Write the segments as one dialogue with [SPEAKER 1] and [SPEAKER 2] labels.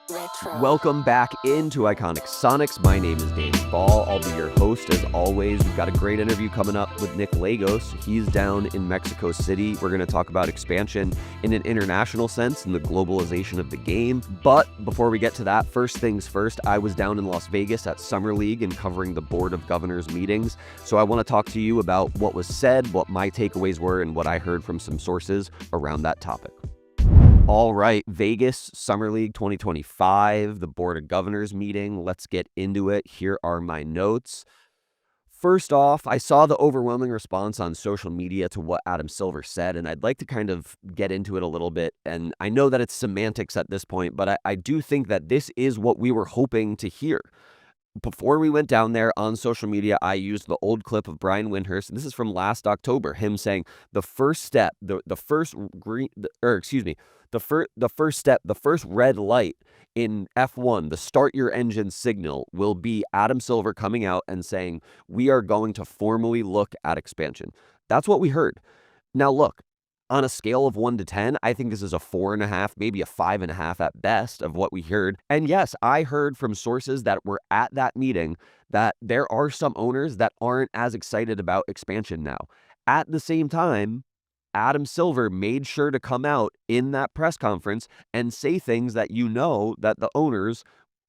[SPEAKER 1] Retro.
[SPEAKER 2] Welcome back into Iconic Sonics. My name is Dave Ball. I'll be your host as always. We've got a great interview coming up with Nick Lagios. He's down in Mexico City. We're going to talk about expansion in an international sense and the globalization of the game. But before we get to that, first things first, I was down in Las Vegas at Summer League and covering the Board of Governors meetings. So I want to talk to you about what was said, what my takeaways were, and what I heard from some sources around that topic. All right, Vegas Summer League 2025, the Board of Governors meeting. Let's get into it. Here are my notes. First off, I saw the overwhelming response on social media to what Adam Silver said, and I'd like to kind of get into it a little bit. And I know that it's semantics at this point, but I do think that this is what we were hoping to hear. Before we went down there on social media, I used the old clip of Brian Windhurst. This is from last October, him saying the first step, the first red light in F1, the start your engine signal, will be Adam Silver coming out and saying, we are going to formally look at expansion. That's what we heard. Now, look, on a scale of 1 to 10, I think this is a 4.5, maybe a 5.5 at best of what we heard. And yes, I heard from sources that were at that meeting that there are some owners that aren't as excited about expansion now. At the same time, Adam Silver made sure to come out in that press conference and say things that that the owners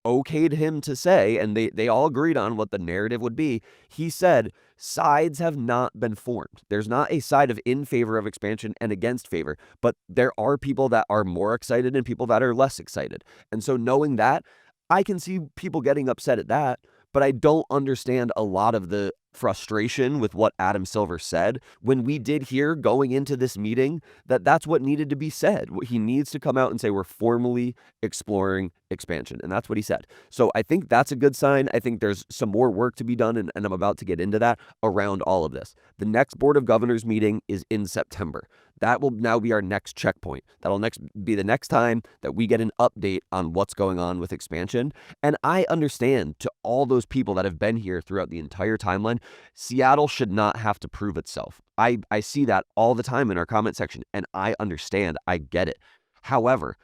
[SPEAKER 2] okayed him to say, and they all agreed on what the narrative would be. He said, sides have not been formed. There's not a side of in favor of expansion and against favor, but there are people that are more excited and people that are less excited. And so knowing that, I can see people getting upset at that, but I don't understand a lot of the frustration with what Adam Silver said when we did hear going into this meeting that that's what needed to be said. He needs to come out and say we're formally exploring expansion, and that's what he said. So I think that's a good sign. I think there's some more work to be done, and I'm about to get into that around all of this. The next Board of Governors meeting is in September. That will now be our next checkpoint. That'll be the next time that we get an update on what's going on with expansion. And I understand, to all those people that have been here throughout the entire timeline, Seattle should not have to prove itself. I see that all the time in our comment section, and I understand. I get it. However,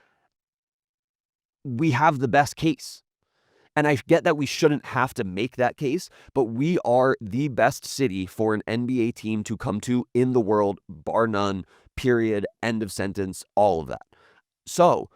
[SPEAKER 2] we have the best case. And I get that we shouldn't have to make that case, but we are the best city for an NBA team to come to in the world, bar none, period, end of sentence, all of that. So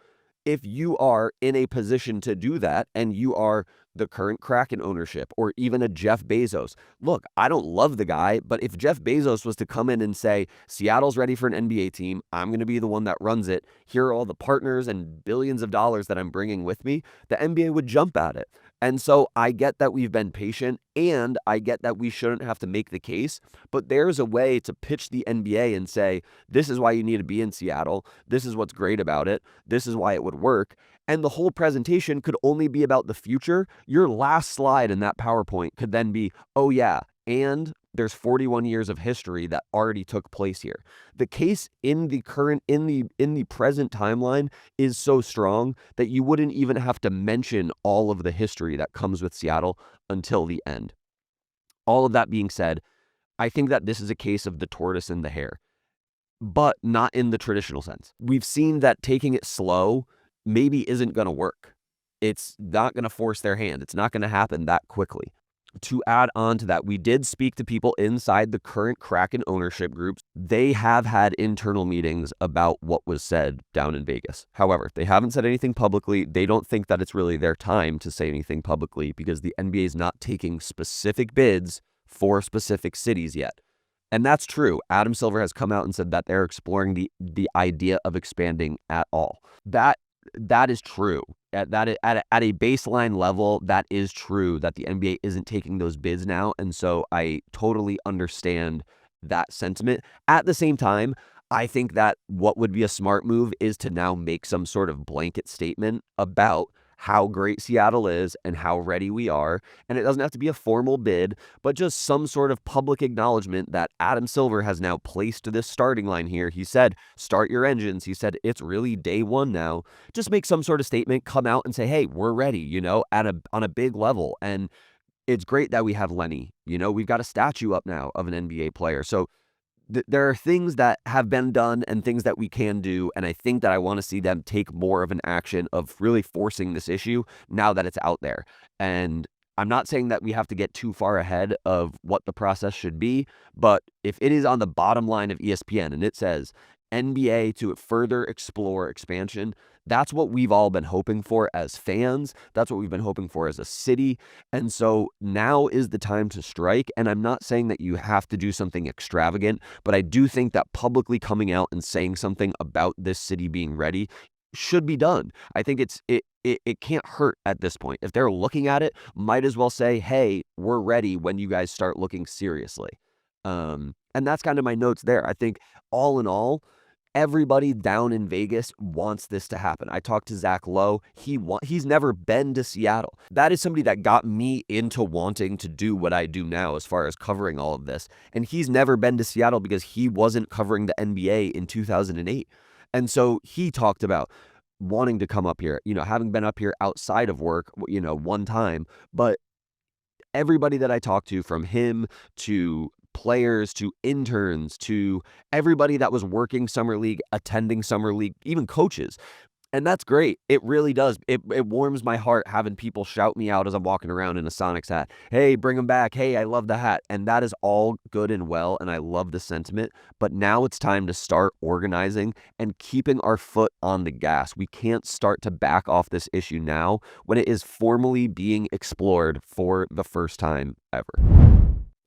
[SPEAKER 2] if you are in a position to do that and you are the current Kraken ownership or even a Jeff Bezos, look, I don't love the guy, but if Jeff Bezos was to come in and say, Seattle's ready for an NBA team, I'm going to be the one that runs it, here are all the partners and billions of dollars that I'm bringing with me, the NBA would jump at it. And so I get that we've been patient and I get that we shouldn't have to make the case, but there's a way to pitch the NBA and say, this is why you need to be in Seattle. This is what's great about it. This is why it would work. And the whole presentation could only be about the future. Your last slide in that PowerPoint could then be, oh yeah, and there's 41 years of history that already took place here. The case in the present timeline is so strong that you wouldn't even have to mention all of the history that comes with Seattle until the end. All of that being said, I think that this is a case of the tortoise and the hare, but not in the traditional sense. We've seen that taking it slow maybe isn't going to work. It's not going to force their hand. It's not going to happen that quickly. To add on to that, we did speak to people inside the current Kraken ownership groups. They have had internal meetings about what was said down in Vegas. However, they haven't said anything publicly. They don't think that it's really their time to say anything publicly because the NBA is not taking specific bids for specific cities yet. And that's true. Adam Silver has come out and said that they're exploring the idea of expanding at all. That is true. At a baseline level, that is true that the NBA isn't taking those bids now. And so I totally understand that sentiment. At the same time, I think that what would be a smart move is to now make some sort of blanket statement about how great Seattle is and how ready we are. And it doesn't have to be a formal bid, but just some sort of public acknowledgement that Adam Silver has now placed this starting line here. He said, start your engines. He said, it's really day one now. Just make some sort of statement, come out and say, hey, we're ready, on a big level. And it's great that we have Lenny. We've got a statue up now of an NBA player. So there are things that have been done and things that we can do, and I think that I want to see them take more of an action of really forcing this issue now that it's out there. And I'm not saying that we have to get too far ahead of what the process should be, but if it is on the bottom line of ESPN and it says NBA to further explore expansion, that's what we've all been hoping for as fans. That's what we've been hoping for as a city. And so now is the time to strike. And I'm not saying that you have to do something extravagant, but I do think that publicly coming out and saying something about this city being ready should be done. I think it can't hurt at this point. If they're looking at it, might as well say, hey, we're ready when you guys start looking seriously. And that's kind of my notes there. I think all in all, everybody down in Vegas wants this to happen. I talked to Zach Lowe. He's never been to Seattle. That is somebody that got me into wanting to do what I do now as far as covering all of this. And he's never been to Seattle because he wasn't covering the NBA in 2008. And so he talked about wanting to come up here, having been up here outside of work, one time. But everybody that I talked to, from him to players to interns to everybody that was working summer league, attending summer league, even coaches. And that's great. It really does. It warms my heart having people shout me out as I'm walking around in a Sonics hat. Hey, bring them back. Hey, I love the hat. And that is all good and well. And I love the sentiment. But now it's time to start organizing and keeping our foot on the gas. We can't start to back off this issue now when it is formally being explored for the first time ever.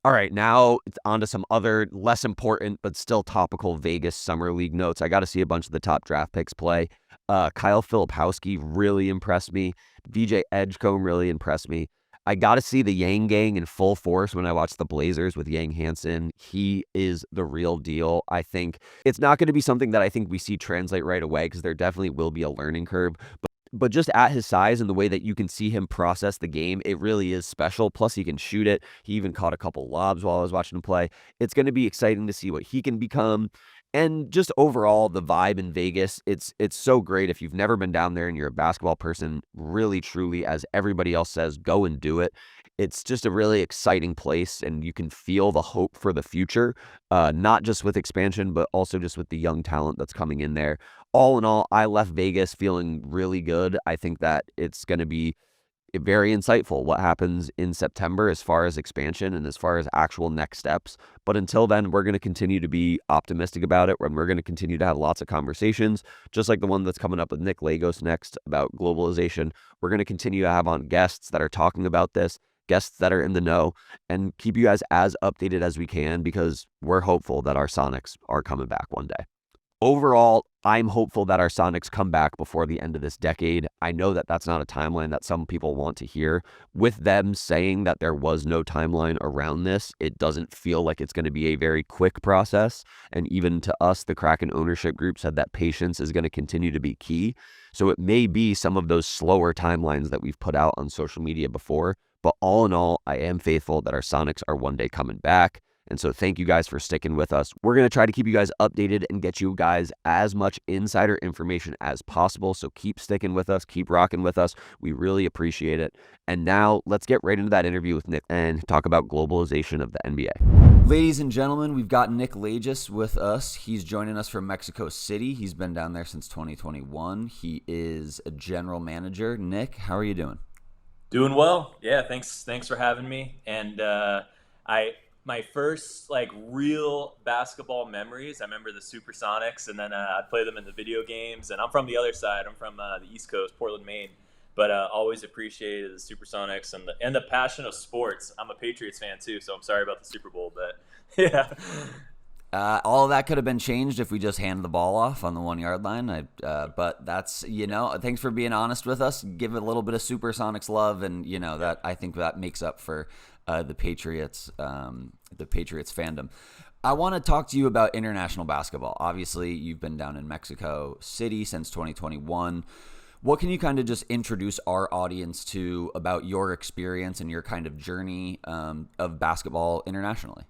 [SPEAKER 2] All right, now it's on to some other less important but still topical Vegas Summer League notes. I got to see a bunch of the top draft picks play. Kyle Filipowski really impressed me. VJ Edgecombe really impressed me. I got to see the Yang Gang in full force when I watched the Blazers with Yang Hansen. He is the real deal. I think it's not going to be something that I think we see translate right away because there definitely will be a learning curve. But just at his size and the way that you can see him process the game, it really is special. Plus, he can shoot it. He even caught a couple lobs while I was watching him play. It's going to be exciting to see what he can become. And just overall, the vibe in Vegas, it's so great. If you've never been down there and you're a basketball person, really, truly, as everybody else says, go and do it. It's just a really exciting place, and you can feel the hope for the future, not just with expansion, but also just with the young talent that's coming in there. All in all, I left Vegas feeling really good. I think that it's going to be very insightful what happens in September as far as expansion and as far as actual next steps. But until then, we're going to continue to be optimistic about it, and we're going to continue to have lots of conversations, just like the one that's coming up with Nick Lagios next about globalization. We're going to continue to have on guests that are talking about this, guests that are in the know, and keep you guys as updated as we can because we're hopeful that our Sonics are coming back one day. Overall, I'm hopeful that our Sonics come back before the end of this decade. I know that that's not a timeline that some people want to hear. With them saying that there was no timeline around this, it doesn't feel like it's going to be a very quick process. And even to us, the Kraken ownership group said that patience is going to continue to be key. So it may be some of those slower timelines that we've put out on social media before. But all in all, I am faithful that our Sonics are one day coming back. And so thank you guys for sticking with us. We're going to try to keep you guys updated and get you guys as much insider information as possible. So keep sticking with us, keep rocking with us. We really appreciate it. And now let's get right into that interview with Nick and talk about globalization of the NBA. Ladies and gentlemen, we've got Nick Lagios with us. He's joining us from Mexico City. He's been down there since 2021. He is a general manager. Nick, how are you doing?
[SPEAKER 1] Doing well. Yeah, thanks for having me. And my first real basketball memories, I remember the Supersonics, and then I'd play them in the video games. And I'm from the other side. I'm from the East Coast, Portland, Maine. But always appreciated the Supersonics and the passion of sports. I'm a Patriots fan too, so I'm sorry about the Super Bowl, but yeah.
[SPEAKER 2] All of that could have been changed if we just handed the ball off on the 1 yard line. But that's, thanks for being honest with us. Give it a little bit of Supersonics love, and that I think that makes up for the Patriots fandom. I want to talk to you about international basketball. Obviously, you've been down in Mexico City since 2021. What can you kind of just introduce our audience to about your experience and your kind of journey of basketball internationally?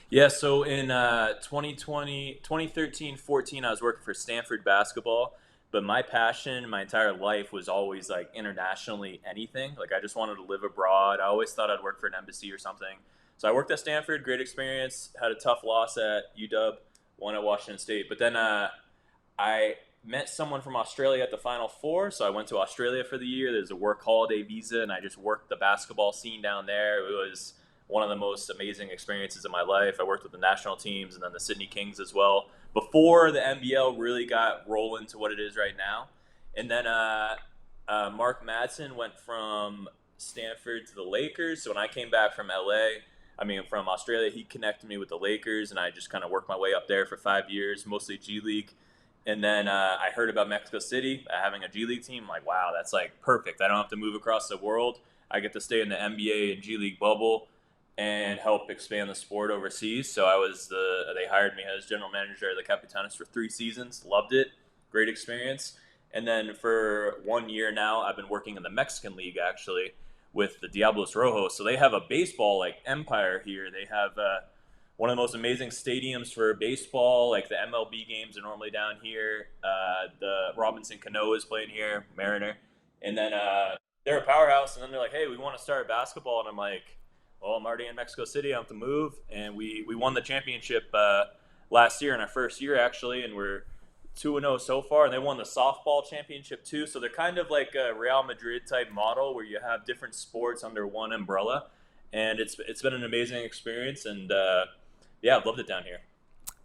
[SPEAKER 1] Yeah, so in 2020, 2013, 14, I was working for Stanford basketball, but my passion my entire life was always internationally anything. I just wanted to live abroad. I always thought I'd work for an embassy or something. So I worked at Stanford, great experience. Had a tough loss at UW, won at Washington State. But then I met someone from Australia at the Final Four, so I went to Australia for the year. There's a work holiday visa, and I just worked the basketball scene down there. It was one of the most amazing experiences of my life. I worked with the national teams and then the Sydney Kings as well before the NBL really got rolling to what it is right now. And then Mark Madsen went from Stanford to the Lakers. So when I came back from from Australia, he connected me with the Lakers, and I just kind of worked my way up there for 5 years, mostly G League. And then I heard about Mexico City having a G League team. I'm like, wow, that's like perfect. I don't have to move across the world. I get to stay in the NBA and G League bubble and help expand the sport overseas. So they hired me as general manager of the Capitanes for 3 seasons. Loved it. Great experience. And then for 1 year now, I've been working in the Mexican League actually with the Diablos Rojos. So they have a baseball like empire here. They have one of the most amazing stadiums for baseball. Like the MLB games are normally down here. The Robinson Cano is playing here, Mariner, and then they're a powerhouse. And then they're like, "Hey, we want to start basketball," and I'm like, "Well, I'm already in Mexico City. I have to move." And we won the championship last year in our first year actually, and we're 2-0 so far, and they won the softball championship too. So they're kind of like a Real Madrid type model where you have different sports under one umbrella, and it's been an amazing experience. And yeah, I've loved it down here.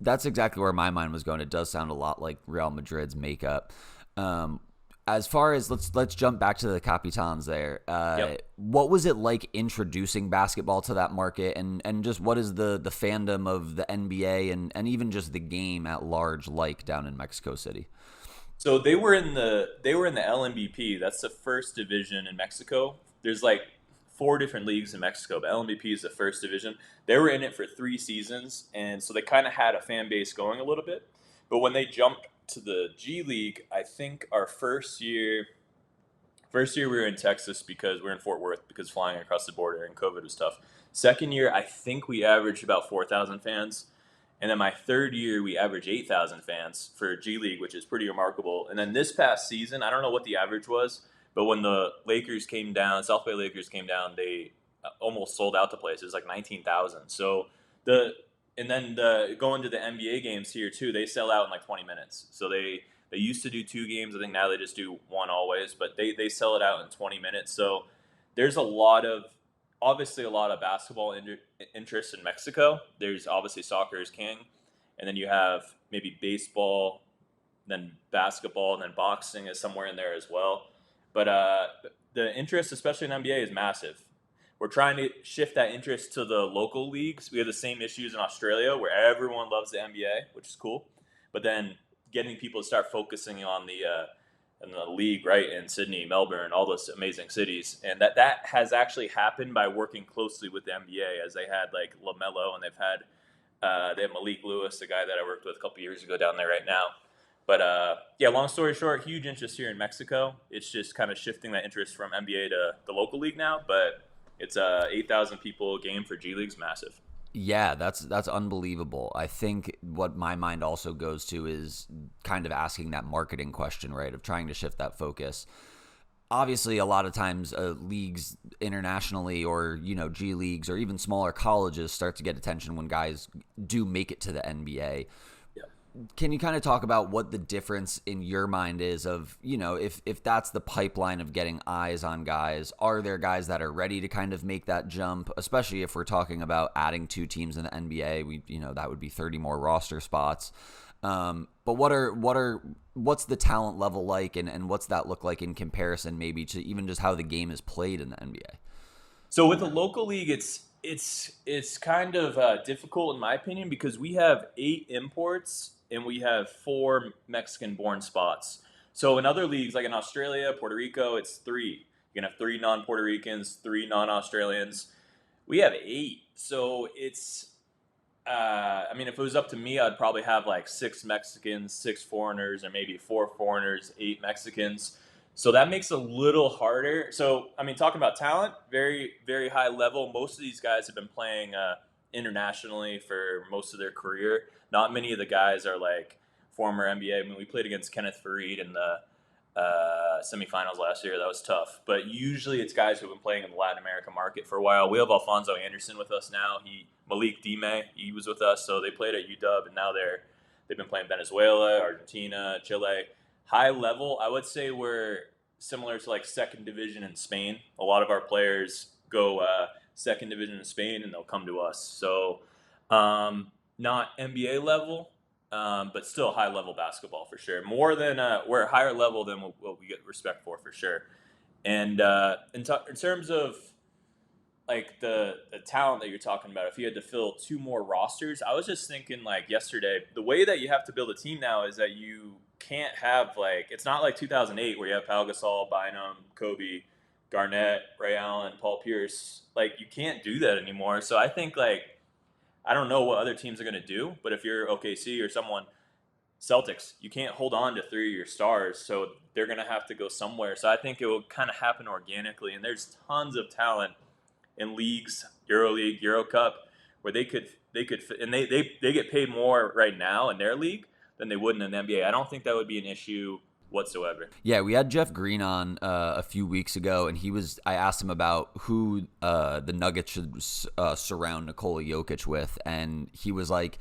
[SPEAKER 2] That's exactly where my mind was going. It does sound a lot like Real Madrid's makeup. Um, as far as let's jump back to the Capitans there.
[SPEAKER 1] Yep.
[SPEAKER 2] What was it like introducing basketball to that market, and just what is the fandom of the NBA and even just the game at large like down in Mexico City?
[SPEAKER 1] So they were in the LMBP. That's the first division in Mexico. There's like 4 different leagues in Mexico, but LMBP is the first division. They were in it for 3 seasons, and so they kind of had a fan base going a little bit. But when they jumped to the G League, I think our first year we were in Texas because we are in Fort Worth because flying across the border and COVID was tough. Second year, I think we averaged about 4,000 fans. And then my third year, we averaged 8,000 fans for G League, which is pretty remarkable. And then this past season, I don't know what the average was, but when the Lakers came down, South Bay Lakers came down, they almost sold out the place. It was like 19,000. So the and then going to the NBA games here too, they sell out in like 20 minutes. So they used to do 2 games. I think now they just do one always, but they sell it out in 20 minutes. So there's obviously a lot of basketball interest in Mexico. There's obviously soccer is king, and then you have maybe baseball, then basketball, and then boxing is somewhere in there as well. But the interest, especially in NBA, is massive. We're trying to shift that interest to the local leagues. We have the same issues in Australia where everyone loves the NBA, which is cool. But then getting people to start focusing on the league, right, in Sydney, Melbourne, all those amazing cities, and that has actually happened by working closely with the NBA, as they had like LaMelo, and they have Malik Lewis, the guy that I worked with a couple years ago down there right now. But yeah, long story short, huge interest here in Mexico. It's just kind of shifting that interest from NBA to the local league now, but it's 8,000 people game for G League's massive.
[SPEAKER 2] Yeah, that's unbelievable. I think what my mind also goes to is kind of asking that marketing question, right? Of trying to shift that focus. Obviously, a lot of times leagues internationally or, G leagues or even smaller colleges start to get attention when guys do make it to the NBA.
[SPEAKER 1] Yeah.
[SPEAKER 2] Can you kind of talk about what the difference in your mind is of, if that's the pipeline of getting eyes on guys, are there guys that are ready to kind of make that jump, especially if we're talking about adding 2 teams in the NBA, that would be 30 more roster spots. But what's the talent level like and what's that look like in comparison maybe to even just how the game is played in the NBA?
[SPEAKER 1] So with the local league, it's kind of difficult in my opinion because we have 8 imports and we have 4 Mexican-born spots. So in other leagues, like in Australia, Puerto Rico, it's 3. You can have 3 non-Puerto Ricans, 3 non-Australians. We have 8. So if it was up to me, I'd probably have like 6 Mexicans, 6 foreigners, or maybe 4 foreigners, 8 Mexicans. So that makes it a little harder. So, talking about talent, very, very high level. Most of these guys have been playing internationally for most of their career. Not many of the guys are like former NBA. We played against Kenneth Faried in the semifinals last year. That was tough. But usually it's guys who've been playing in the Latin America market for a while. We have Alfonso Anderson with us now. Malik Dime, he was with us. So they played at UW, and now they've been playing Venezuela, Argentina, Chile. High level, I would say we're similar to like second division in Spain. A lot of our players go second division in Spain, and they'll come to us. So not NBA level, but still high level basketball for sure. More than we're higher level than what we get respect for sure. And in terms of like the talent that you're talking about, if you had to fill two more rosters, I was just thinking like yesterday, the way that you have to build a team now is that you can't have like, it's not like 2008 where you have Pau Gasol, Bynum, Kobe, Garnett, Ray Allen, Paul Pierce. Like you can't do that anymore. So I think like I don't know what other teams are going to do, but if you're OKC or someone, Celtics, you can't hold on to three of your stars, so they're going to have to go somewhere. So I think it will kind of happen organically, and there's tons of talent in leagues, EuroLeague, Euro Cup, where they could and they get paid more right now in their league than they would in an NBA. I don't think that would be an issue whatsoever.
[SPEAKER 2] Yeah, we had Jeff Green on a few weeks ago, and I asked him about who the Nuggets should surround Nikola Jokic with, and he was like,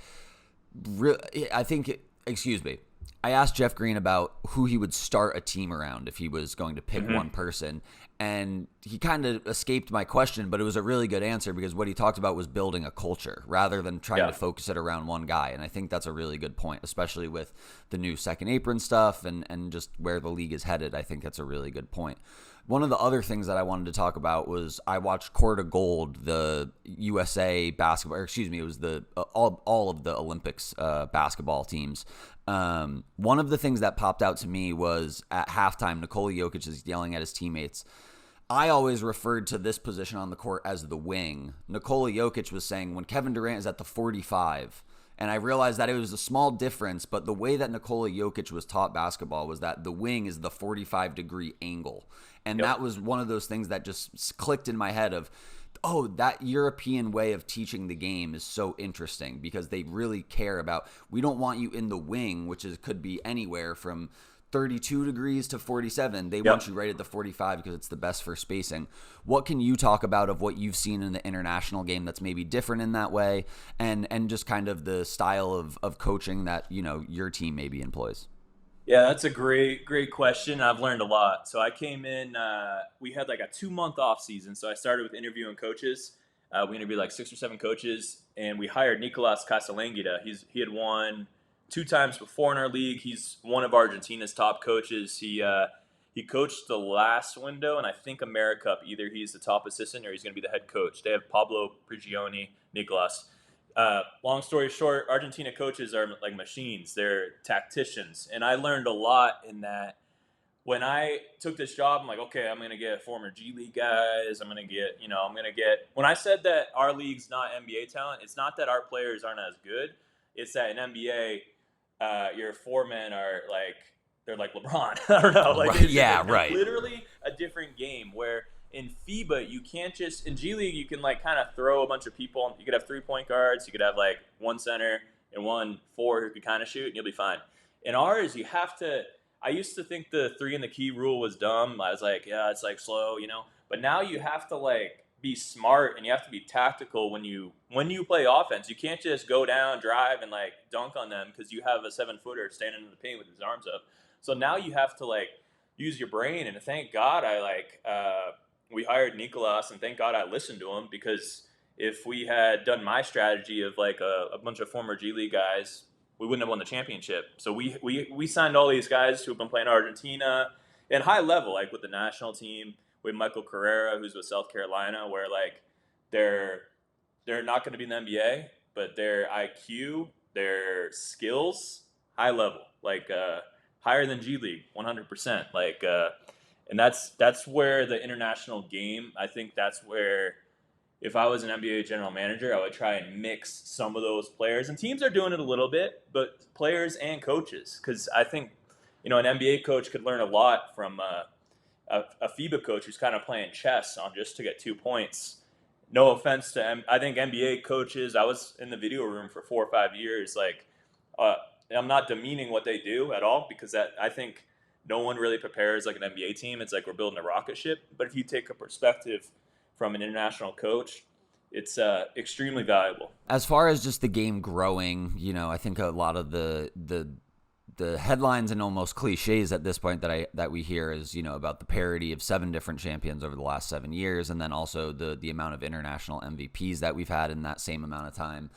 [SPEAKER 2] excuse me. I asked Jeff Green about who he would start a team around if he was going to pick one person. And he kind of escaped my question, but it was a really good answer because what he talked about was building a culture rather than trying to focus it around one guy. And I think that's a really good point, especially with the new second apron stuff and just where the league is headed. I think that's a really good point. One of the other things that I wanted to talk about was I watched Court of Gold, the USA basketball, or excuse me, it was the all of the Olympics basketball teams. One of the things that popped out to me was at halftime, Nikola Jokic is yelling at his teammates. I always referred to this position on the court as the wing. Nikola Jokic was saying when Kevin Durant is at the 45, and I realized that it was a small difference, but the way that Nikola Jokic was taught basketball was that the wing is the 45-degree angle. And that was one of those things that just clicked in my head of, oh, that European way of teaching the game is so interesting because they really care about, we don't want you in the wing, which could be anywhere from 32 degrees to 47. They want you right at the 45 because it's the best for spacing. What can you talk about of what you've seen in the international game that's maybe different in that way and just kind of the style of coaching that, your team maybe employs?
[SPEAKER 1] Yeah, that's a great question. I've learned a lot. So I came in, we had like a 2-month off season. So I started with interviewing coaches. We interviewed like 6 or 7 coaches, and we hired Nicolas Casalanguida. He had won 2 times before in our league. He's one of Argentina's top coaches. He coached the last window, and I think AmeriCup. Either he's the top assistant or he's going to be the head coach. They have Pablo Prigioni, Nicolas. Long story short, Argentina coaches are like machines. They're tacticians. And I learned a lot in that. When I took this job, I'm like, okay, I'm going to get former G League guys. When I said that our league's not NBA talent, it's not that our players aren't as good. It's that in NBA, your 4 men are like, they're like LeBron. I don't know. Like,
[SPEAKER 2] right. Right.
[SPEAKER 1] Literally a different game where in FIBA, you can't just, in G League, you can like kind of throw a bunch of people. You could have 3 point guards. You could have like 1 center and 1 4 who could kind of shoot, and you'll be fine. In ours, you have to, I used to think the 3 in the key rule was dumb. I was like, yeah, it's like slow, But now you have to like be smart and you have to be tactical when you play offense. You can't just go down, drive, and like dunk on them because you have a 7-footer standing in the paint with his arms up. So now you have to like use your brain. And thank God we hired Nicolas, and thank God I listened to him, because if we had done my strategy of like a bunch of former G League guys, we wouldn't have won the championship. So we signed all these guys who have been playing Argentina at high level, like with the national team. We have Michael Carrera, who's with South Carolina, where like they're not going to be in the NBA, but their IQ, their skills, high level, like higher than G League, 100%. Like, and that's where the international game, I think that's where, if I was an NBA general manager, I would try and mix some of those players. And teams are doing it a little bit, but players and coaches. Because I think, an NBA coach could learn a lot from a FIBA coach who's kind of playing chess on just to get 2 points. No offense to I think NBA coaches, I was in the video room for 4 or 5 years. Like, I'm not demeaning what they do at all, because I think no one really prepares like an NBA team. It's like we're building a rocket ship. But if you take a perspective from an international coach, it's extremely valuable.
[SPEAKER 2] As far as just the game growing, I think a lot of the headlines and almost cliches at this point that we hear is about the parity of 7 different champions over the last 7 years, and then also the amount of international MVPs that we've had in that same amount of time.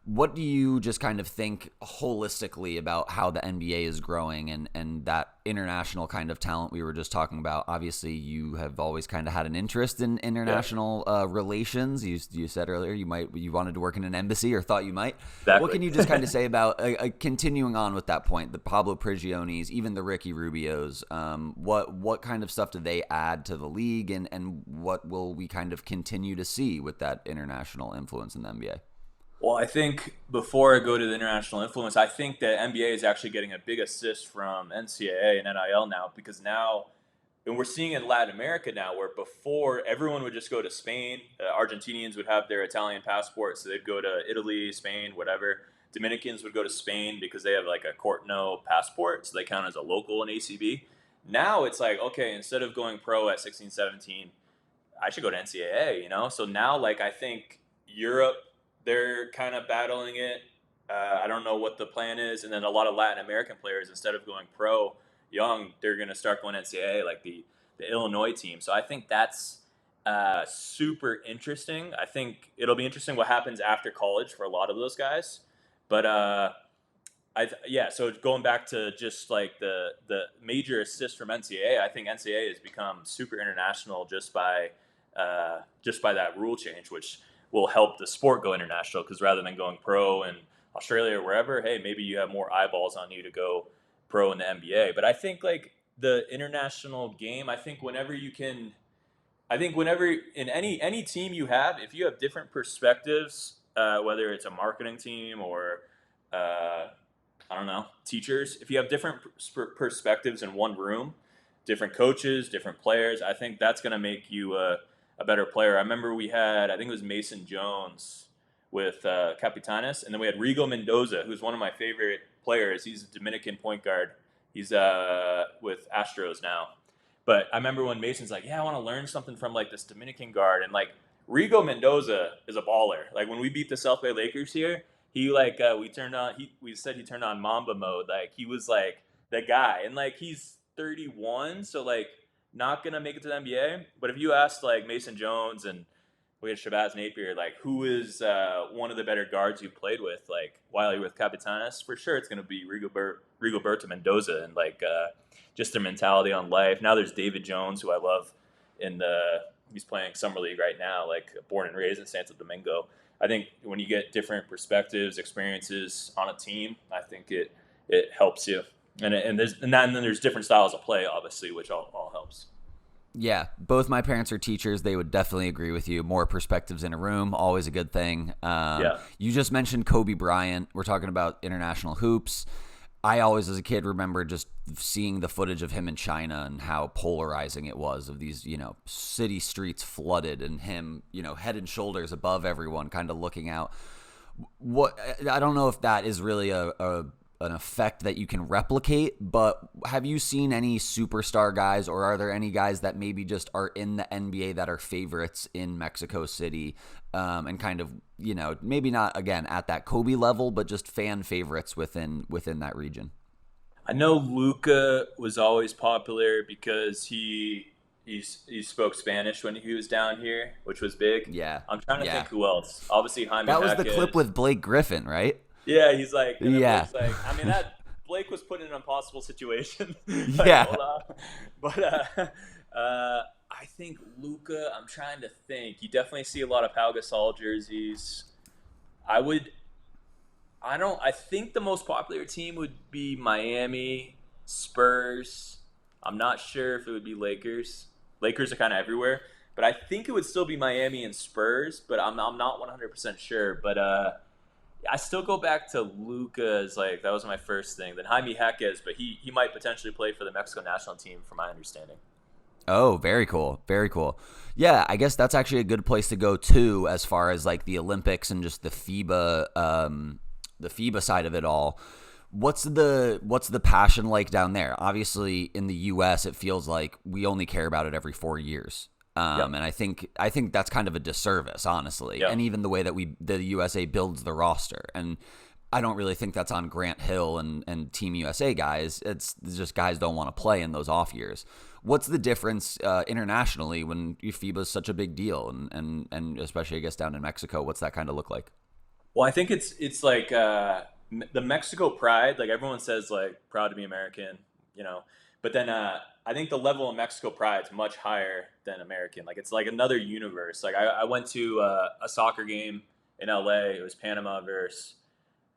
[SPEAKER 2] What do you just kind of think holistically about how the NBA is growing and that international kind of talent we were just talking about? Obviously, you have always kind of had an interest in international relations. You said earlier you wanted to work in an embassy or thought you might.
[SPEAKER 1] Exactly.
[SPEAKER 2] What can you just kind of say about continuing on with that point? The Pablo Prigionis, even the Ricky Rubios. What kind of stuff do they add to the league, and what will we kind of continue to see with that international influence in the NBA?
[SPEAKER 1] Well, I think before I go to the international influence, I think that NBA is actually getting a big assist from NCAA and NIL now, because now, and we're seeing in Latin America now, where before everyone would just go to Spain. Argentinians would have their Italian passport, so they'd go to Italy, Spain, whatever. Dominicans would go to Spain because they have like a Cortino passport, so they count as a local in ACB. Now it's like, okay, instead of going pro at 16, 17, I should go to NCAA, So now, like, I think Europe, they're kind of battling it. I don't know what the plan is. And then a lot of Latin American players, instead of going pro young, they're going to start going NCAA, like the Illinois team. So I think that's super interesting. I think it'll be interesting what happens after college for a lot of those guys. But so going back to just like the major assist from NCAA, I think NCAA has become super international just by that rule change, which will help the sport go international, because rather than going pro in Australia or wherever, hey, maybe you have more eyeballs on you to go pro in the NBA. But I think like the international game, I think whenever in any team you have, if you have different perspectives, whether it's a marketing team or I don't know, teachers, if you have different perspectives in one room, different coaches, different players, I think that's going to make you a better player. I remember we had, I think it was Mason Jones with Capitanes, and then we had Rigo Mendoza, who's one of my favorite players. He's a Dominican point guard. He's with Astros now. But I remember when Mason's like, I want to learn something from like this Dominican guard, and like Rigo Mendoza is a baller. Like when we beat the South Bay Lakers here, he like we said he turned on Mamba mode. Like he was like the guy, and like he's 31, so like not gonna make it to the NBA. But if you asked like Mason Jones and we had Shabazz Napier, like who is one of the better guards you played with, like while you're with Capitanes, for sure it's gonna be Rigoberto Mendoza, and like just their mentality on life. Now there's David Jones, who I love, he's playing summer league right now, like born and raised in Santo Domingo. I think when you get different perspectives, experiences on a team, I think it helps you. And then there's different styles of play, obviously, which all helps.
[SPEAKER 2] Yeah, both my parents are teachers. They would definitely agree with you. More perspectives in a room, always a good thing. You just mentioned Kobe Bryant. We're talking about international hoops. I always, as a kid, remember just seeing the footage of him in China and how polarizing it was, of these, city streets flooded and him, head and shoulders above everyone, kind of looking out. I don't know if that is really an effect that you can replicate, but have you seen any superstar guys, or are there any guys that maybe just are in the NBA that are favorites in Mexico City, and kind of, maybe not, again, at that Kobe level, but just fan favorites within that region?
[SPEAKER 1] I know Luka was always popular because he spoke Spanish when he was down here, which was big.
[SPEAKER 2] Yeah.
[SPEAKER 1] I'm trying to think who else. Obviously, Jaime
[SPEAKER 2] That was the
[SPEAKER 1] Jaquez.
[SPEAKER 2] Clip with Blake Griffin, right?
[SPEAKER 1] Yeah, he's like,
[SPEAKER 2] yeah.
[SPEAKER 1] I mean, that Blake was put in an impossible situation.
[SPEAKER 2] Yeah.
[SPEAKER 1] But I think Luka, I'm trying to think. You definitely see a lot of Pau Gasol jerseys. I think the most popular team would be Miami, Spurs. I'm not sure if it would be Lakers. Lakers are kind of everywhere. But I think it would still be Miami and Spurs, but I'm not 100% sure. But I still go back to Luka as like, that was my first thing. Then Jaime Jaquez, but he might potentially play for the Mexico national team, from my understanding.
[SPEAKER 2] Oh, very cool. Very cool. Yeah, I guess that's actually a good place to go too, as far as like the Olympics and just the FIBA side of it all.
[SPEAKER 3] What's the passion like down there? Obviously, in the U.S., it feels like we only care about it every 4 years.
[SPEAKER 1] Yep.
[SPEAKER 3] And I think that's kind of a disservice, honestly.
[SPEAKER 1] Yep.
[SPEAKER 3] And even the way that the USA builds the roster, and I don't really think that's on Grant Hill and Team USA guys. It's just guys don't want to play in those off years. What's the difference internationally when FIBA is such a big deal, and especially I guess down in Mexico? What's that kind of look like?
[SPEAKER 1] Well, I think it's like the Mexico pride. Like everyone says, like proud to be American, you know. But then I think the level of Mexico pride is much higher than American. Like it's like another universe. Like I went to a soccer game in LA. It was Panama versus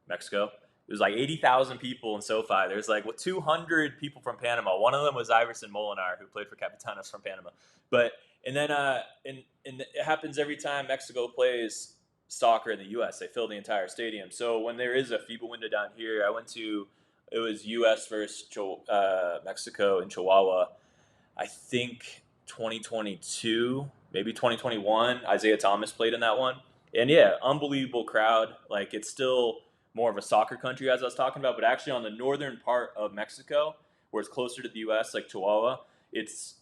[SPEAKER 1] Mexico. It was like 80,000 people in SoFi. There's like 200 people from Panama. One of them was Iverson Molinar, who played for Capitanos from Panama. But and then and it happens every time Mexico plays soccer in the U.S. They fill the entire stadium. So when there is a FIBA window down here, I went to it was U.S. versus Mexico in Chihuahua. I think 2022, maybe 2021. Isaiah Thomas played in that one, and yeah, unbelievable crowd. Like it's still more of a soccer country as I was talking about, but actually on the northern part of Mexico, where it's closer to the U.S., like Chihuahua, it's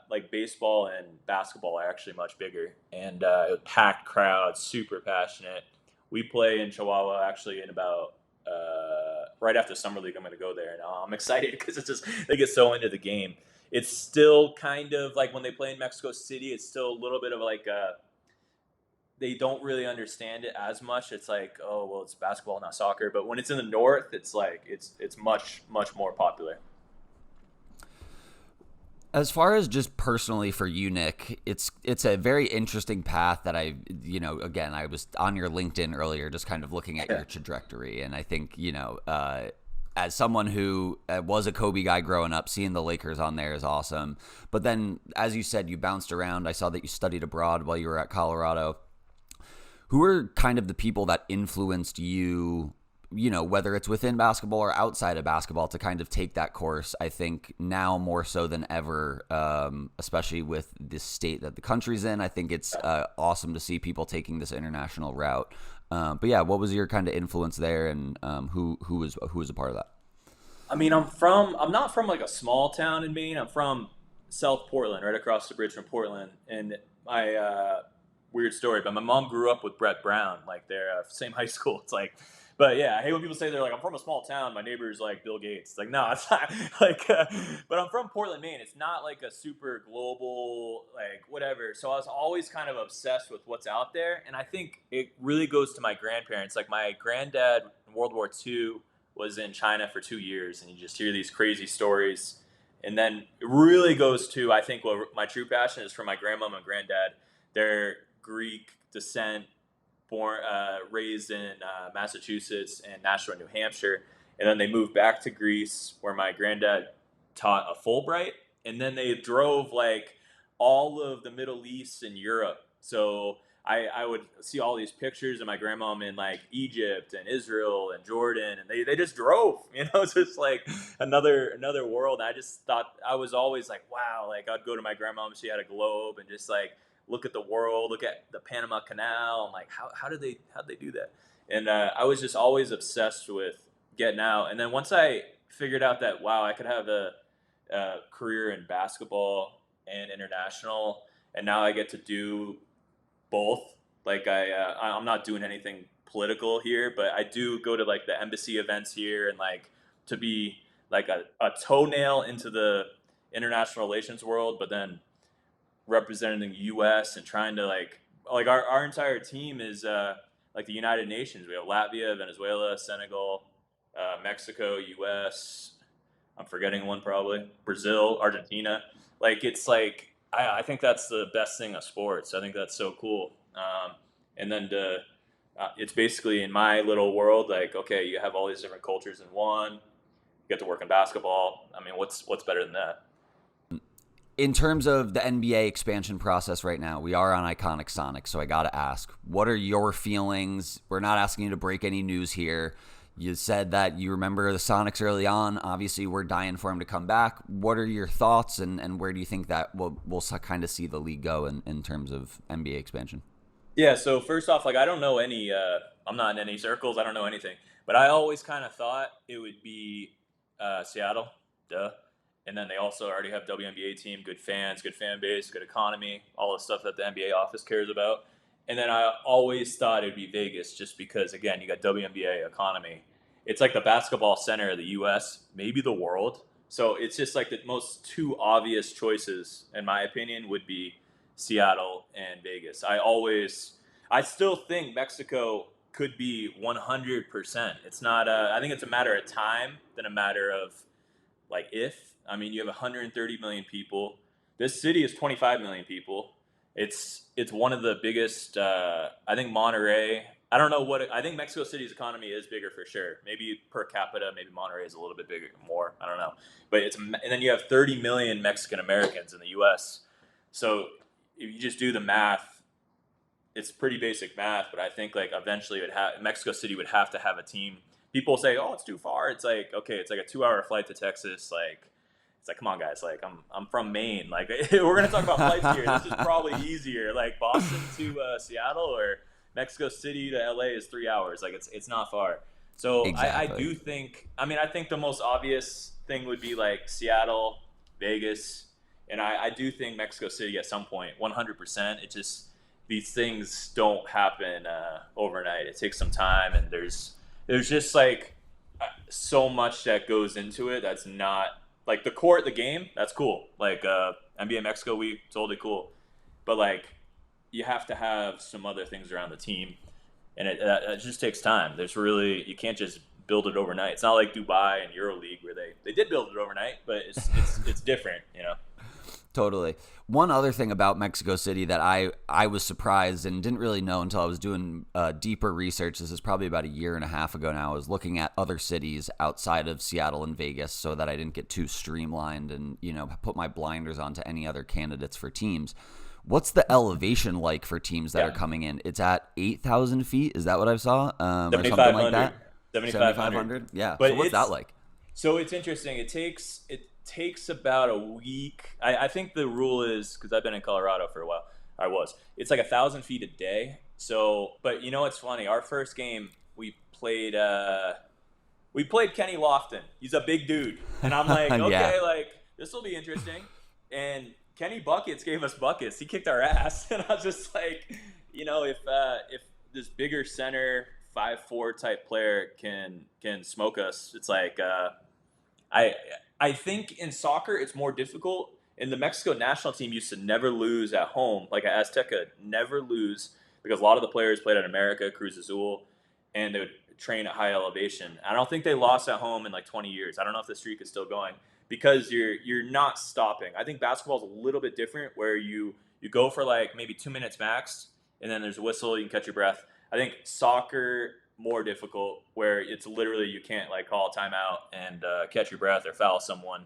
[SPEAKER 1] like baseball and basketball are actually much bigger, and packed crowd, super passionate. We play in Chihuahua actually in about right after summer league. I'm going to go there, and I'm excited because it's just they get so into the game. It's still kind of like when they play in Mexico City. It's still a little bit of like they don't really understand it as much. It's like, oh well, it's basketball, not soccer. But when it's in the north, it's like it's much more popular.
[SPEAKER 3] As far as just personally for you, Nick, it's a very interesting path that again, I was on your LinkedIn earlier, just kind of looking at
[SPEAKER 1] Yeah.
[SPEAKER 3] your trajectory, and I think as someone who was a Kobe guy growing up, seeing the Lakers on there is awesome. But then, as you said, you bounced around. I saw that you studied abroad while you were at Colorado. Who are kind of the people that influenced you, whether it's within basketball or outside of basketball, to kind of take that course? I think now more so than ever, especially with the state that the country's in, I think it's awesome to see people taking this international route. But yeah, what was your kind of influence there, and who was a part of that?
[SPEAKER 1] I mean, I'm not from like a small town in Maine. I'm from South Portland, right across the bridge from Portland. And my weird story, but my mom grew up with Brett Brown, like they're same high school. It's like, but yeah, I hate when people say they're like, I'm from a small town. My neighbor's like Bill Gates. It's like, no, it's not like, but I'm from Portland, Maine. It's not like a super global, like whatever. So I was always kind of obsessed with what's out there. And I think it really goes to my grandparents. Like my granddad in World War II was in China for 2 years, and you just hear these crazy stories. And then it really goes to, I think, what my true passion is for my grandmom and granddad. They're Greek descent, born, raised in Massachusetts and Nashua, New Hampshire. And then they moved back to Greece, where my granddad taught a Fulbright. And then they drove like all of the Middle East and Europe. So I would see all these pictures of my grandmom in like Egypt and Israel and Jordan, and they just drove, it's just like another world. I just thought I was always like, wow, like I'd go to my grandmom, she had a globe, and just like look at the world, look at the Panama Canal. I'm like, how did they do that? And I was just always obsessed with getting out. And then once I figured out that wow, I could have a career in basketball and international, and now I get to do both. Like I'm not doing anything political here, but I do go to like the embassy events here, and like to be like a toenail into the international relations world, but then representing the U.S. and trying to like our entire team is like the United Nations. We have Latvia, Venezuela, Senegal, Mexico, U.S. I'm forgetting one probably. Brazil, Argentina. Like it's like I think that's the best thing of sports. I think that's so cool. And then it's basically in my little world, like okay, you have all these different cultures in one. You get to work in basketball. I mean, what's better than that?
[SPEAKER 3] In terms of the NBA expansion process right now, we are on Iconic Sonic, so I got to ask, what are your feelings? We're not asking you to break any news here. You said that you remember the Sonics early on. Obviously, we're dying for him to come back. What are your thoughts, and where do you think that we'll kind of see the league go in terms of NBA expansion?
[SPEAKER 1] Yeah. So first off, like I don't know any. I'm not in any circles. I don't know anything. But I always kind of thought it would be Seattle, duh. And then they also already have WNBA team, good fans, good fan base, good economy, all the stuff that the NBA office cares about. And then I always thought it'd be Vegas just because, again, you got WNBA economy. It's like the basketball center of the U.S., maybe the world. So it's just like the most two obvious choices, in my opinion, would be Seattle and Vegas. I still think Mexico could be 100%. It's not, I think it's a matter of time than a matter of like if. I mean, you have 130 million people. This city is 25 million people. It's one of the biggest. I think Monterrey. I don't know what I think Mexico City's economy is bigger for sure. Maybe per capita, maybe Monterrey is a little bit bigger, more. I don't know, but and then you have 30 million Mexican Americans in the U.S. So if you just do the math, it's pretty basic math. But I think like eventually Mexico City would have to have a team. People say, "Oh, it's too far." It's like okay, it's like a 2-hour flight to Texas. Like it's like, come on, guys. Like, I'm from Maine. Like, we're gonna talk about flights here. This is probably easier. Like, Boston to Seattle or Mexico City to LA is 3 hours. Like, it's not far. So I
[SPEAKER 3] Exactly.
[SPEAKER 1] do think. I mean, I think the most obvious thing would be like Seattle, Vegas, and I do think Mexico City at some point, 100%. It just these things don't happen overnight. It takes some time, and there's just like so much that goes into it. That's not like the court, the game, that's cool. Like NBA Mexico Week, totally cool. But like, you have to have some other things around the team, and it just takes time. There's really you can't just build it overnight. It's not like Dubai and EuroLeague where they did build it overnight, but it's different, you know.
[SPEAKER 3] Totally. One other thing about Mexico City that I was surprised and didn't really know until I was doing deeper research. This is probably about a year and a half ago now. I was looking at other cities outside of Seattle and Vegas so that I didn't get too streamlined and, put my blinders onto any other candidates for teams. What's the elevation like for teams that are
[SPEAKER 1] Yeah,
[SPEAKER 3] coming in? It's at 8,000 feet. Is that what I saw? Or
[SPEAKER 1] seventy
[SPEAKER 3] something
[SPEAKER 1] five
[SPEAKER 3] like
[SPEAKER 1] hundred,
[SPEAKER 3] that?
[SPEAKER 1] 7,500.
[SPEAKER 3] 7,500? Yeah.
[SPEAKER 1] But
[SPEAKER 3] So what's that
[SPEAKER 1] it's
[SPEAKER 3] like?
[SPEAKER 1] so it's interesting. It takes about a week. I think the rule is because I've been in Colorado for a while. I was. It's like 1,000 feet a day. So, but you know what's funny? Our first game we played Kenny Lofton. He's a big dude, and I'm like,
[SPEAKER 3] Yeah.
[SPEAKER 1] okay, like this will be interesting. And Kenny buckets gave us buckets. He kicked our ass, and I was just like, if this bigger center 5'4" type player can smoke us, it's like I I think in soccer it's more difficult. And the Mexico national team used to never lose at home, like at Azteca, never lose because a lot of the players played at America, Cruz Azul, and they would train at high elevation. I don't think they lost at home in like 20 years. I don't know if the streak is still going because you're not stopping. I think basketball is a little bit different where you go for like maybe 2 minutes max, and then there's a whistle, you can catch your breath. I think soccer more difficult where it's literally you can't like call a timeout and catch your breath or foul someone.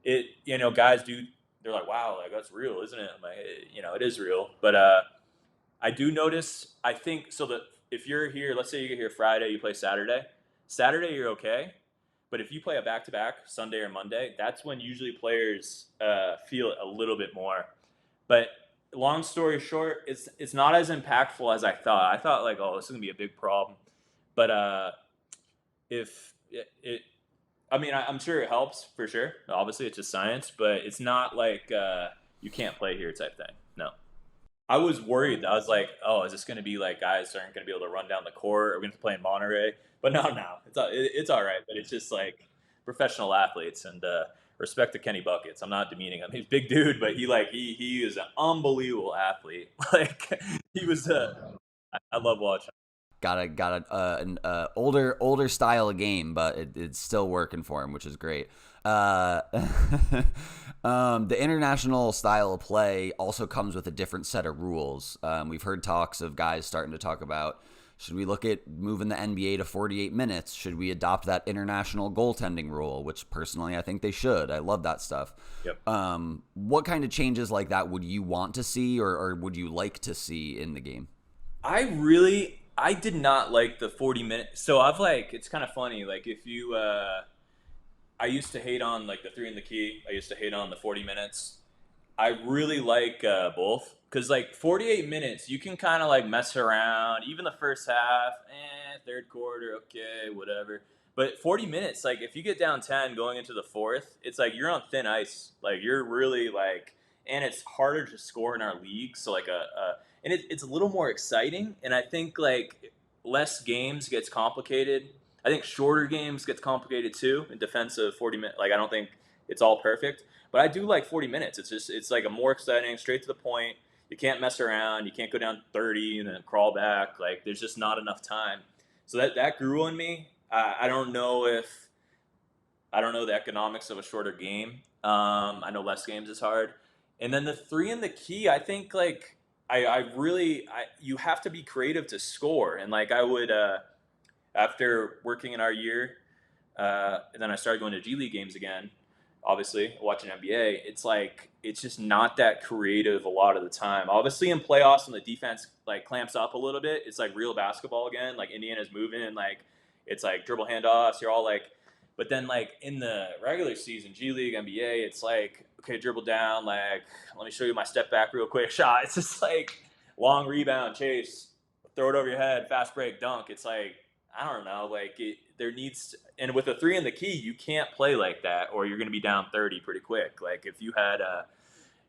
[SPEAKER 1] Guys do they're like, wow, like that's real, isn't it? I'm like, it is real. But I do notice. I think so that if you're here, let's say you get here Friday, you play Saturday. Saturday you're okay, but if you play a back to back Sunday or Monday, that's when usually players feel it a little bit more. But long story short, it's not as impactful as I thought. I thought like, oh, this is gonna be a big problem. But if I mean, I'm sure it helps for sure. Obviously, it's just science, but it's not like you can't play here type thing. No. I was worried. I was like, oh, is this going to be like guys aren't going to be able to run down the court? Are we going to play in Monterey? But no, it's all right. But it's just like professional athletes and respect to Kenny Buckets. I'm not demeaning him. He's a big dude, but he is an unbelievable athlete. Like he was. I love watching.
[SPEAKER 3] Got an older style of game, but it's still working for him, which is great. Uh, the international style of play also comes with a different set of rules. We've heard talks of guys starting to talk about should we look at moving the NBA to 48 minutes? Should we adopt that international goaltending rule? Which personally I think they should. I love that stuff.
[SPEAKER 1] Yep.
[SPEAKER 3] What kind of changes like that would you want to see, or would you like to see in the game?
[SPEAKER 1] I did not like the 40 minutes. So I've like it's kind of funny. Like if you I used to hate on like the three in the key. I used to hate on the 40 minutes. I really like both because like 48 minutes, you can kind of like mess around. Even the first half, third quarter, okay, whatever. But 40 minutes, like if you get down 10 going into the fourth, it's like you're on thin ice. Like you're really like, and it's harder to score in our league. So like and it's a little more exciting. And I think like less games gets complicated. I think shorter games gets complicated too in defense of 40 minutes. Like I don't think it's all perfect. But I do like 40 minutes. It's like a more exciting, straight to the point. You can't mess around. You can't go down 30 and then crawl back. Like there's just not enough time. So that grew on me. I don't know the economics of a shorter game. I know less games is hard. And then the three and the key, I think like you have to be creative to score. And like I would after working in our year, and then I started going to G League games again. Obviously, watching NBA, it's like it's just not that creative a lot of the time. Obviously, in playoffs, when the defense like clamps up a little bit, it's like real basketball again. Like Indiana's moving, like it's like dribble handoffs. You're all like, but then like in the regular season, G League, NBA, it's like okay, dribble down. Like let me show you my step back real quick shot. It's just like long rebound, chase, throw it over your head, fast break, dunk. It's like I don't know, like there needs, and with a three in the key, you can't play like that, or you're going to be down 30 pretty quick. Like if you had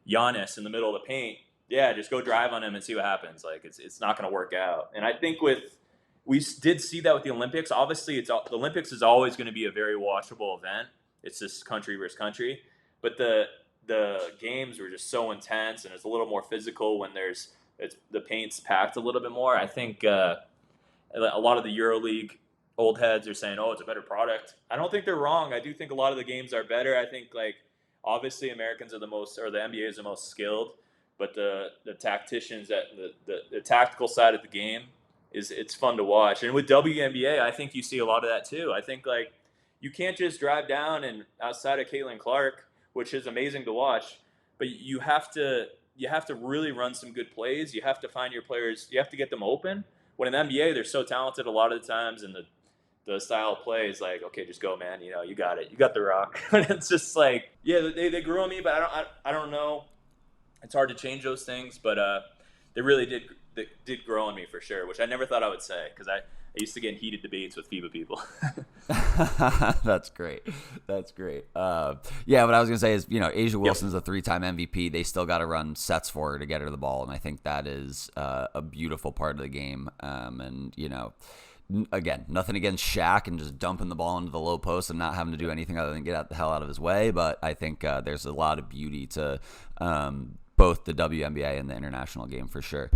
[SPEAKER 1] Giannis in the middle of the paint, yeah, just go drive on him and see what happens. Like it's not going to work out. And I think we did see that with the Olympics. Obviously, the Olympics is always going to be a very watchable event. It's just country versus country, but the games were just so intense, and it's a little more physical when the paint's packed a little bit more. I think. A lot of the EuroLeague old heads are saying, "Oh, it's a better product." I don't think they're wrong. I do think a lot of the games are better. I think like obviously Americans are the most, or the NBA is the most skilled, but the tacticians that the tactical side of the game it's fun to watch. And with WNBA, I think you see a lot of that too. I think like you can't just drive down and outside of Caitlin Clark, which is amazing to watch, but you have to really run some good plays. You have to find your players. You have to get them open. When in the NBA, they're so talented a lot of the times, and the style of play is like, okay, just go, man. You know, you got it. You got the rock. It's just like, yeah, they grew on me, but I don't know. It's hard to change those things, but they really did grow on me for sure, which I never thought I would say because I used to get in heated debates with FIBA people.
[SPEAKER 3] That's great. That's great. Yeah, what I was gonna say is, Asia Wilson's a 3-time MVP. They still got to run sets for her to get her the ball, and I think that is a beautiful part of the game. And again, nothing against Shaq and just dumping the ball into the low post and not having to do anything other than get the hell out of his way. But I think there's a lot of beauty to both the WNBA and the international game for sure.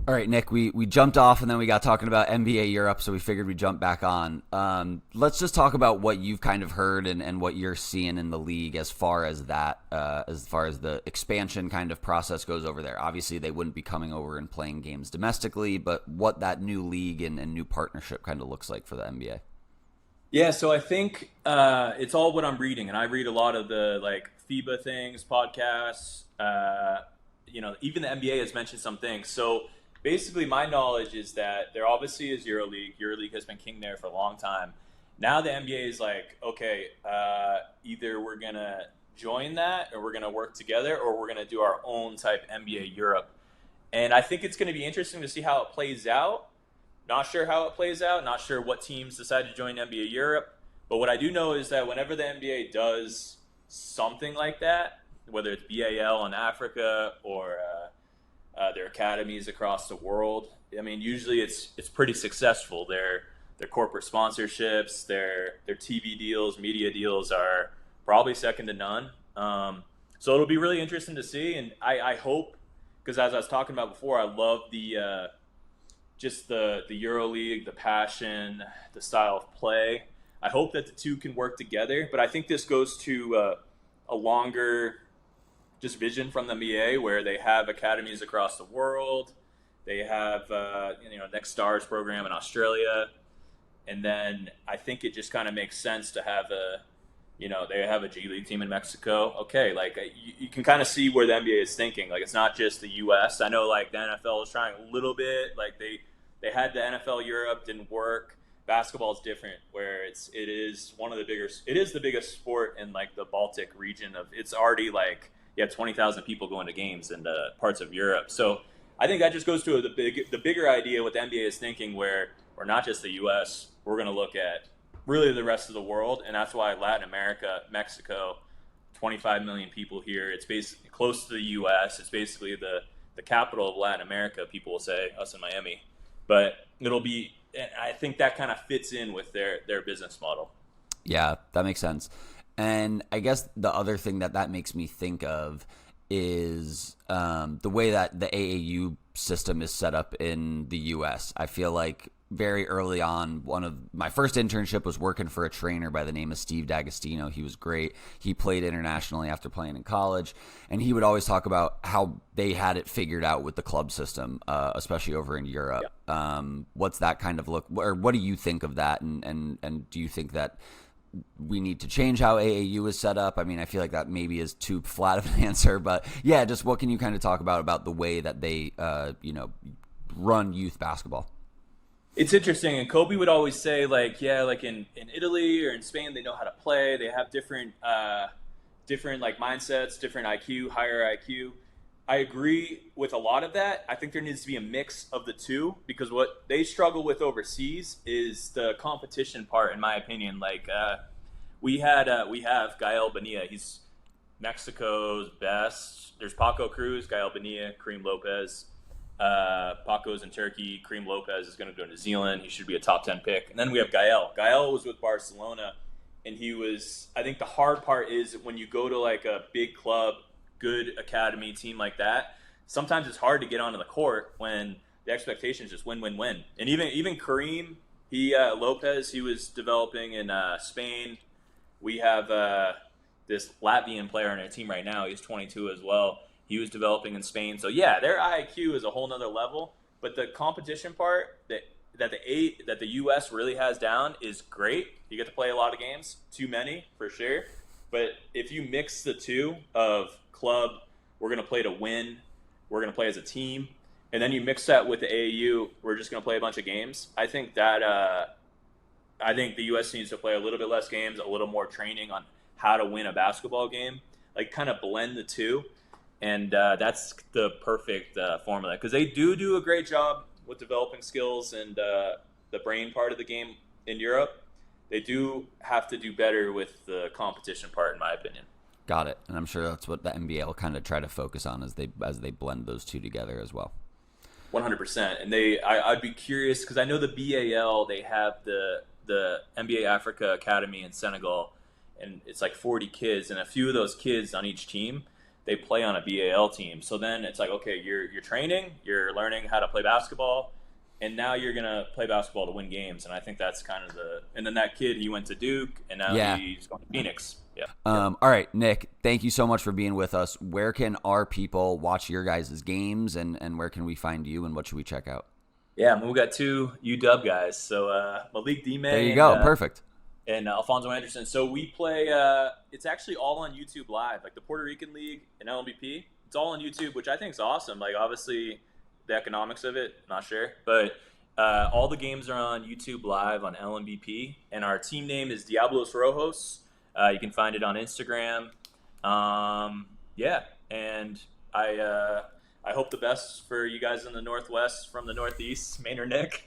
[SPEAKER 3] All right, Nick, we jumped off and then we got talking about NBA Europe, so we figured we'd jump back on. Let's just talk about what you've kind of heard and what you're seeing in the league as far as the expansion kind of process goes over there. Obviously, they wouldn't be coming over and playing games domestically, but what that new league and new partnership kind of looks like for the NBA.
[SPEAKER 1] Yeah, so I think it's all what I'm reading, and I read a lot of the like FIBA things, podcasts. Even the NBA has mentioned some things. So basically, my knowledge is that there obviously is EuroLeague. EuroLeague has been king there for a long time. Now the NBA is like, okay, either we're gonna join that, or we're gonna work together, or we're gonna do our own type NBA Europe. And I think it's going to be interesting to see how it plays out. Not sure how it plays out. Not sure what teams decide to join NBA Europe. But what I do know is that whenever the NBA does something like that, whether it's BAL in Africa or their academies across the world, I mean, usually it's pretty successful. Their corporate sponsorships, their TV deals, media deals are probably second to none. So it'll be really interesting to see, and I hope, because as I was talking about before, I love the just the EuroLeague, the passion, the style of play. I hope that the two can work together, but I think this goes to a longer just vision from the NBA, where they have academies across the world. They have Next Stars program in Australia, and then I think it just kind of makes sense to have they have a G League team in Mexico. Okay, like you can kind of see where the NBA is thinking. Like it's not just the U.S. I know like the NFL is trying a little bit. Like they had the NFL Europe, didn't work. Basketball is different, where it is one of the biggest. It is the biggest sport in like the Baltic region of. It's already like you have 20,000 people going to games in parts of Europe. So I think that just goes to the bigger idea what the NBA is thinking, where we're not just the U.S. We're going to look at really the rest of the world, and that's why Latin America, Mexico, 25 million people here. It's basically close to the U.S. It's basically the capital of Latin America. People will say us in Miami, but it'll be. And I think that kind of fits in with their business model.
[SPEAKER 3] Yeah, that makes sense. And I guess the other thing that makes me think of is the way that the AAU system is set up in the U.S. I feel like very early on, one of my first internship was working for a trainer by the name of Steve D'Agostino. He was great. He played internationally after playing in college, and he would always talk about how they had it figured out with the club system, especially over in Europe. Yeah. What's that kind of look, or what do you think of that? And do you think that we need to change how AAU is set up? I mean, I feel like that maybe is too flat of an answer, but yeah, just what can you kind of talk about the way that they, run youth basketball?
[SPEAKER 1] It's interesting, and Kobe would always say, like, yeah, like in Italy or in Spain, they know how to play. They have different like mindsets, different IQ, higher IQ. I agree with a lot of that. I think there needs to be a mix of the two, because what they struggle with overseas is the competition part, in my opinion. Like we have Gael Bonilla. He's Mexico's best. There's Paco Cruz, Gael Bonilla, Kareem Lopez. Paco's in Turkey. Kareem Lopez is going to go to New Zealand. He should be a top 10 pick. And then we have Gael. Gael was with Barcelona, and he was, I think the hard part is when you go to like a big club, good academy team like that, sometimes it's hard to get onto the court when the expectation is just win, win, win. And even Kareem, Lopez, he was developing in Spain. We have this Latvian player on our team right now. He's 22 as well. He was developing in Spain. So yeah, their IQ is a whole nother level. But the competition part that the US really has down is great. You get to play a lot of games, too many for sure. But if you mix the two of club, we're going to play to win, we're going to play as a team, and then you mix that with the AAU, we're just going to play a bunch of games. I think the US needs to play a little bit less games, a little more training on how to win a basketball game, like kind of blend the two. And that's the perfect formula, because they do a great job with developing skills and the brain part of the game in Europe. They do have to do better with the competition part, in my opinion.
[SPEAKER 3] Got it. And I'm sure that's what the NBA will kind of try to focus on as they blend those two together as well.
[SPEAKER 1] 100%. And I'd be curious, because I know the BAL, they have the NBA Africa Academy in Senegal, and it's like 40 kids, and a few of those kids on each team, they play on a BAL team. So then it's like, okay, you're training, you're learning how to play basketball, and now you're going to play basketball to win games. And I think that's kind of and then that kid, he went to Duke, and now he's going to Phoenix. Yeah.
[SPEAKER 3] All right, Nick, thank you so much for being with us. Where can our people watch your guys' games, and where can we find you, and what should we check out?
[SPEAKER 1] Yeah, I mean, we got two UW guys. So Malik Dime.
[SPEAKER 3] There you go. Perfect.
[SPEAKER 1] And Alfonso Anderson. So we play, it's actually all on YouTube Live, like the Puerto Rican League and LMBP. It's all on YouTube, which I think is awesome. Like, obviously, the economics of it, not sure. But all the games are on YouTube Live on LMBP. And our team name is Diablos Rojos. You can find it on Instagram. Yeah, and I hope the best for you guys in the Northwest from the Northeast, Maynard Nick.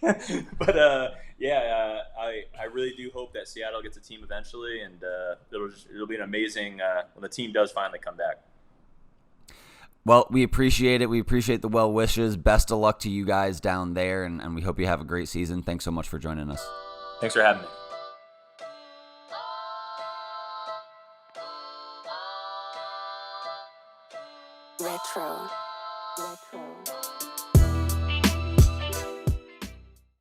[SPEAKER 1] But I really do hope that Seattle gets a team eventually, and it'll be an amazing when the team does finally come back.
[SPEAKER 3] Well, we appreciate it. We appreciate the well wishes. Best of luck to you guys down there, and we hope you have a great season. Thanks so much for joining us.
[SPEAKER 1] Thanks for having me.
[SPEAKER 4] Retro.